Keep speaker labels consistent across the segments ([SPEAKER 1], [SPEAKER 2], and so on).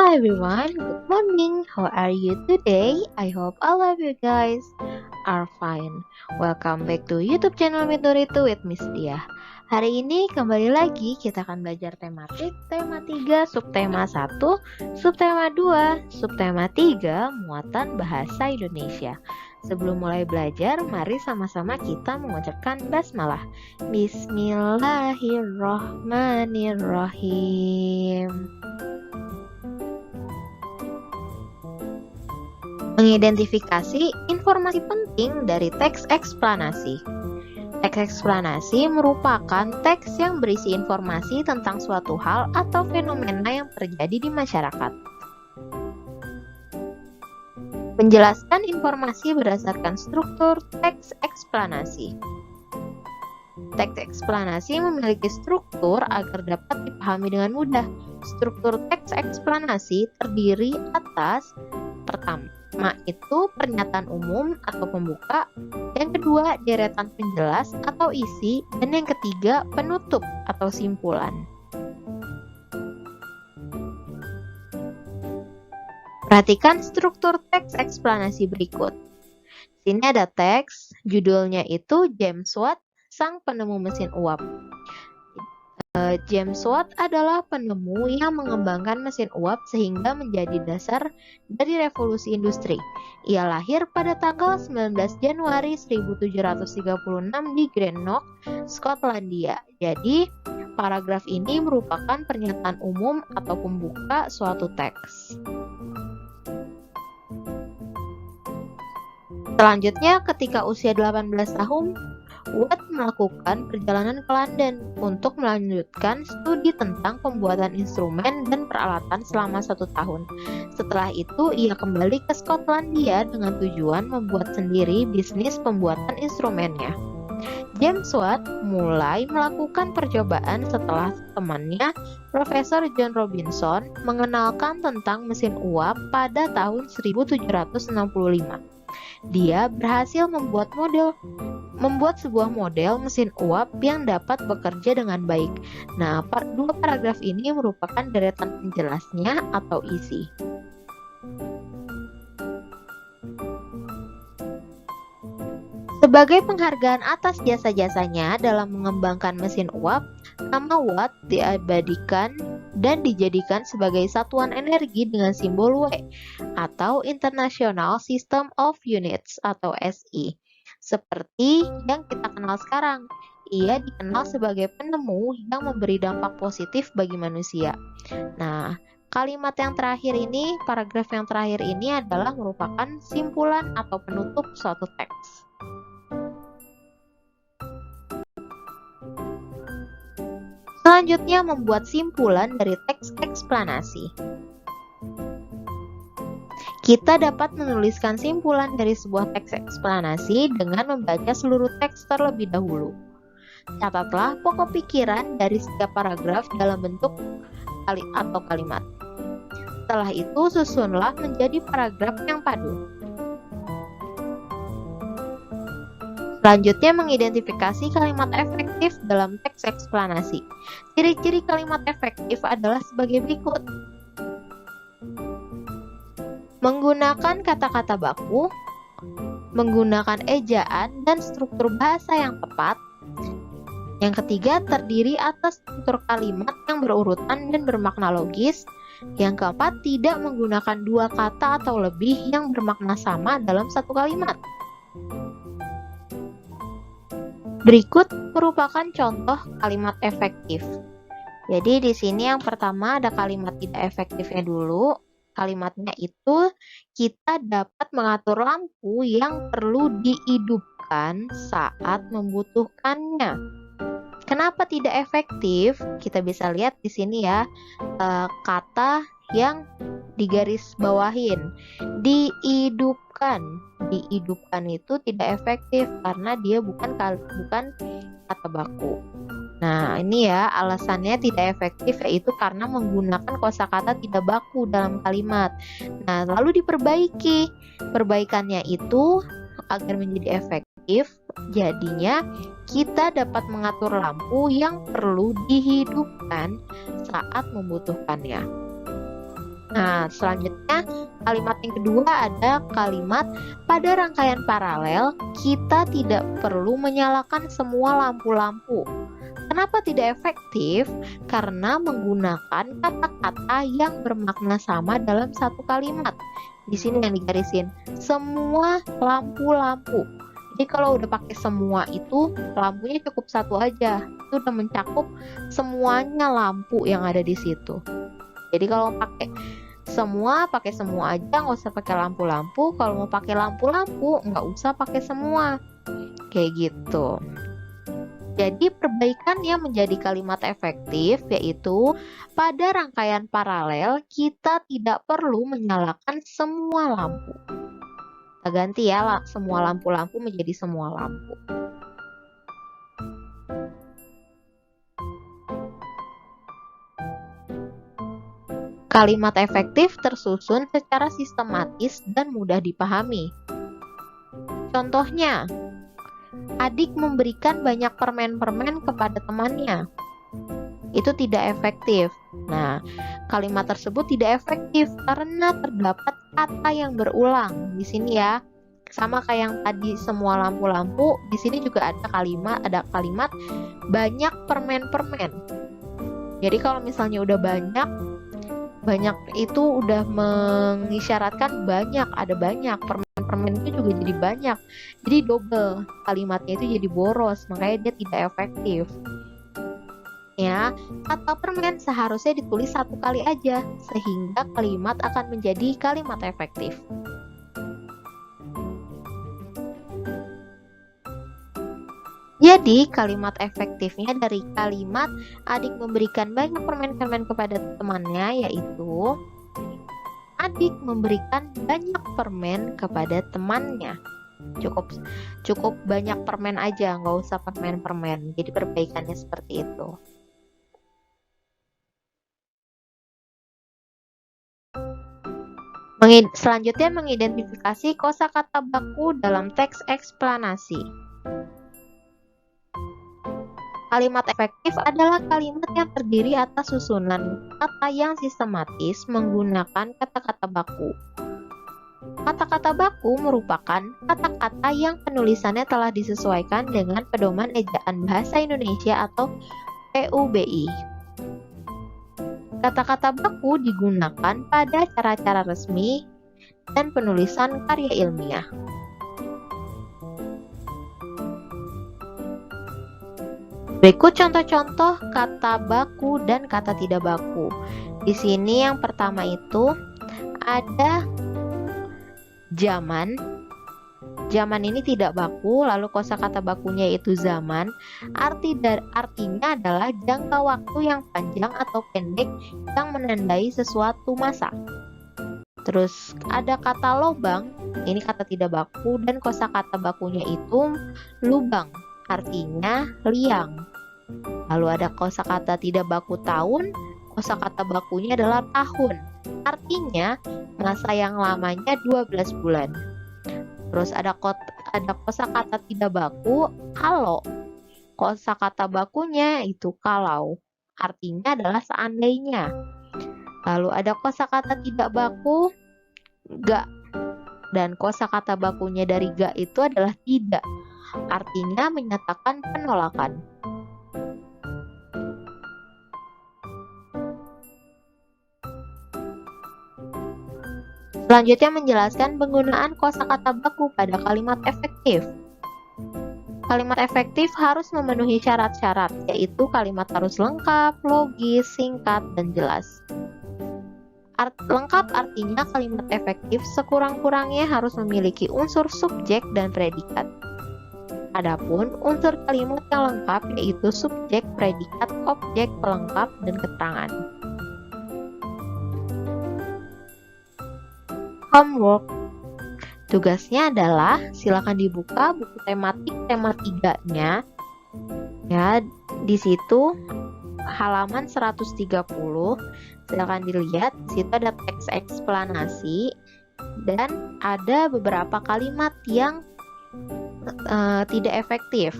[SPEAKER 1] everyone, good morning. How are you today? I hope all of you guys are fine. Welcome back to YouTube channel Midoritu with Miss Dia. Hari ini kembali lagi kita akan belajar tematik, tema 3, subtema 1, subtema 2, subtema 3, muatan bahasa Indonesia. Sebelum mulai belajar, mari sama-sama kita mengucapkan basmalah. Bismillahirrohmanirrohim. Mengidentifikasi informasi penting dari teks eksplanasi. Teks eksplanasi merupakan teks yang berisi informasi tentang suatu hal atau fenomena yang terjadi di masyarakat. Menjelaskan informasi berdasarkan struktur teks eksplanasi. Teks eksplanasi memiliki struktur agar dapat dipahami dengan mudah. Struktur teks eksplanasi terdiri atas pertama itu pernyataan umum atau pembuka, yang kedua deretan penjelas atau isi, dan yang ketiga penutup atau simpulan. Perhatikan struktur teks eksplanasi berikut. Sini ada teks, judulnya itu James Watt, sang penemu mesin uap. James Watt adalah penemu yang mengembangkan mesin uap sehingga menjadi dasar dari revolusi industri. Ia lahir pada tanggal 19 Januari 1736 di Greenock, Skotlandia. Jadi, paragraf ini merupakan pernyataan umum atau pembuka suatu teks. Selanjutnya, ketika usia 18 tahun, Watt melakukan perjalanan ke London untuk melanjutkan studi tentang pembuatan instrumen dan peralatan selama 1 tahun. Setelah itu, ia kembali ke Skotlandia dengan tujuan membuat sendiri bisnis pembuatan instrumennya. James Watt mulai melakukan percobaan setelah temannya, Profesor John Robinson, mengenalkan tentang mesin uap pada tahun 1765. Dia berhasil membuat sebuah model mesin uap yang dapat bekerja dengan baik. Nah, dua paragraf ini merupakan deretan penjelasnya atau isi. Sebagai penghargaan atas jasa-jasanya dalam mengembangkan mesin uap, nama Watt diabadikan dan dijadikan sebagai satuan energi dengan simbol W atau International System of Units atau SI. Seperti yang kita kenal sekarang, ia dikenal sebagai penemu yang memberi dampak positif bagi manusia. Nah, kalimat yang terakhir ini, paragraf yang terakhir ini adalah merupakan simpulan atau penutup suatu teks. Selanjutnya, membuat simpulan dari teks eksplanasi. Kita dapat menuliskan simpulan dari sebuah teks eksplanasi dengan membaca seluruh teks terlebih dahulu. Catatlah pokok pikiran dari setiap paragraf dalam bentuk atau kalimat. Setelah itu, susunlah menjadi paragraf yang padu. Selanjutnya, mengidentifikasi kalimat efektif dalam teks eksplanasi. Ciri-ciri kalimat efektif adalah sebagai berikut. Menggunakan kata-kata baku, menggunakan ejaan dan struktur bahasa yang tepat. Yang ketiga, terdiri atas struktur kalimat yang berurutan dan bermakna logis. Yang keempat, tidak menggunakan dua kata atau lebih yang bermakna sama dalam satu kalimat. Berikut merupakan contoh kalimat efektif. Jadi di sini yang pertama ada kalimat tidak efektifnya dulu. Kalimatnya itu, kita dapat mengatur lampu yang perlu dihidupkan saat membutuhkannya. Kenapa tidak efektif? Kita bisa lihat di sini ya, kata yang digaris bawahin, dihidupkan. Dihidupkan itu tidak efektif karena dia bukan kata baku. Nah, ini ya alasannya tidak efektif, yaitu karena menggunakan kosakata tidak baku dalam kalimat. Nah, lalu diperbaiki. Perbaikannya itu agar menjadi efektif, jadinya kita dapat mengatur lampu yang perlu dihidupkan saat membutuhkannya. Nah, selanjutnya kalimat yang kedua ada kalimat pada rangkaian paralel kita tidak perlu menyalakan semua lampu-lampu. Kenapa tidak efektif? Karena menggunakan kata-kata yang bermakna sama dalam satu kalimat. Di sini yang digarisin, semua lampu-lampu. Jadi kalau udah pakai semua itu, lampunya cukup satu aja. Itu udah mencakup semuanya lampu yang ada di situ. Jadi kalau pakai semua aja, nggak usah pakai lampu-lampu. Kalau mau pakai lampu-lampu, nggak usah pakai semua. Kayak gitu. Jadi perbaikannya menjadi kalimat efektif, yaitu pada rangkaian paralel kita tidak perlu menyalakan semua lampu. Kita ganti ya, semua lampu-lampu menjadi semua lampu. Kalimat efektif tersusun secara sistematis dan mudah dipahami. Contohnya, adik memberikan banyak permen-permen kepada temannya. Itu tidak efektif. Nah, kalimat tersebut tidak efektif karena terdapat kata yang berulang di sini ya. Sama kayak yang tadi semua lampu-lampu, di sini juga ada kalimat banyak permen-permen. Jadi kalau misalnya udah banyak itu udah mengisyaratkan banyak, ada banyak permen itu juga jadi banyak, jadi double, kalimatnya itu jadi boros, makanya dia tidak efektif ya. Kata permen seharusnya ditulis satu kali aja sehingga kalimat akan menjadi kalimat efektif. Jadi kalimat efektifnya dari kalimat adik memberikan banyak permen-permen kepada temannya, yaitu adik memberikan banyak permen kepada temannya. Cukup banyak permen aja, nggak usah permen-permen. Jadi perbaikannya seperti itu. Selanjutnya mengidentifikasi kosakata baku dalam teks eksplanasi. Kalimat efektif adalah kalimat yang terdiri atas susunan kata yang sistematis menggunakan kata-kata baku. Kata-kata baku merupakan kata-kata yang penulisannya telah disesuaikan dengan Pedoman Ejaan Bahasa Indonesia atau PUBI. Kata-kata baku digunakan pada cara-cara resmi dan penulisan karya ilmiah. Berikut contoh-contoh kata baku dan kata tidak baku. Di sini yang pertama itu ada zaman. Zaman ini tidak baku, lalu kosakata bakunya itu zaman. Artinya adalah jangka waktu yang panjang atau pendek yang menandai sesuatu masa. Terus ada kata lobang, ini kata tidak baku dan kosakata bakunya itu lubang. Artinya liang. Lalu ada kosakata tidak baku tahun, kosakata bakunya adalah tahun. Artinya masa yang lamanya 12 bulan. Terus ada kosakata tidak baku kalau. Kosakata bakunya itu kalau. Artinya adalah seandainya. Lalu ada kosakata tidak baku gak. Dan kosakata bakunya dari gak itu adalah tidak. Artinya menyatakan penolakan. Selanjutnya menjelaskan penggunaan kosakata baku pada kalimat efektif. Kalimat efektif harus memenuhi syarat-syarat, yaitu kalimat harus lengkap, logis, singkat, dan jelas. Lengkap artinya kalimat efektif sekurang-kurangnya harus memiliki unsur subjek dan predikat. Adapun unsur kalimat yang lengkap yaitu subjek, predikat, objek, pelengkap, dan keterangan. Homework. Tugasnya adalah silakan dibuka buku tematik tema 3-nya. Ya, di situ halaman 130. Silakan dilihat, di situ ada teks eksplanasi dan ada beberapa kalimat yang tidak efektif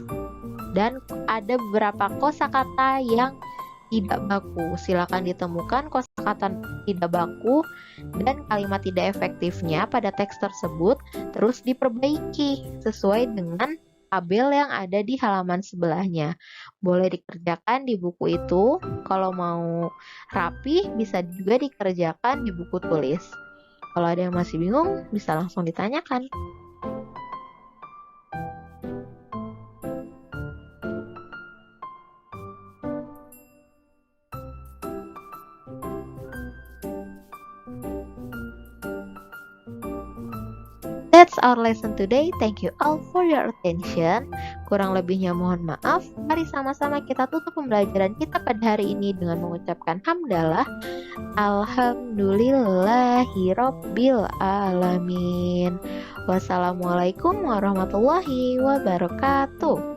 [SPEAKER 1] dan ada beberapa kosakata yang tidak baku. Silakan ditemukan kosakata tidak baku dan kalimat tidak efektifnya pada teks tersebut, terus diperbaiki sesuai dengan tabel yang ada di halaman sebelahnya. Boleh dikerjakan di buku itu. Kalau mau rapi, bisa juga dikerjakan di buku tulis. Kalau ada yang masih bingung, bisa langsung ditanyakan. That's our lesson today. Thank you all for your attention. Kurang lebihnya mohon maaf. Mari sama-sama kita tutup pembelajaran kita pada hari ini dengan mengucapkan hamdalah. Alhamdulillahirabbil alamin. Wassalamualaikum warahmatullahi wabarakatuh.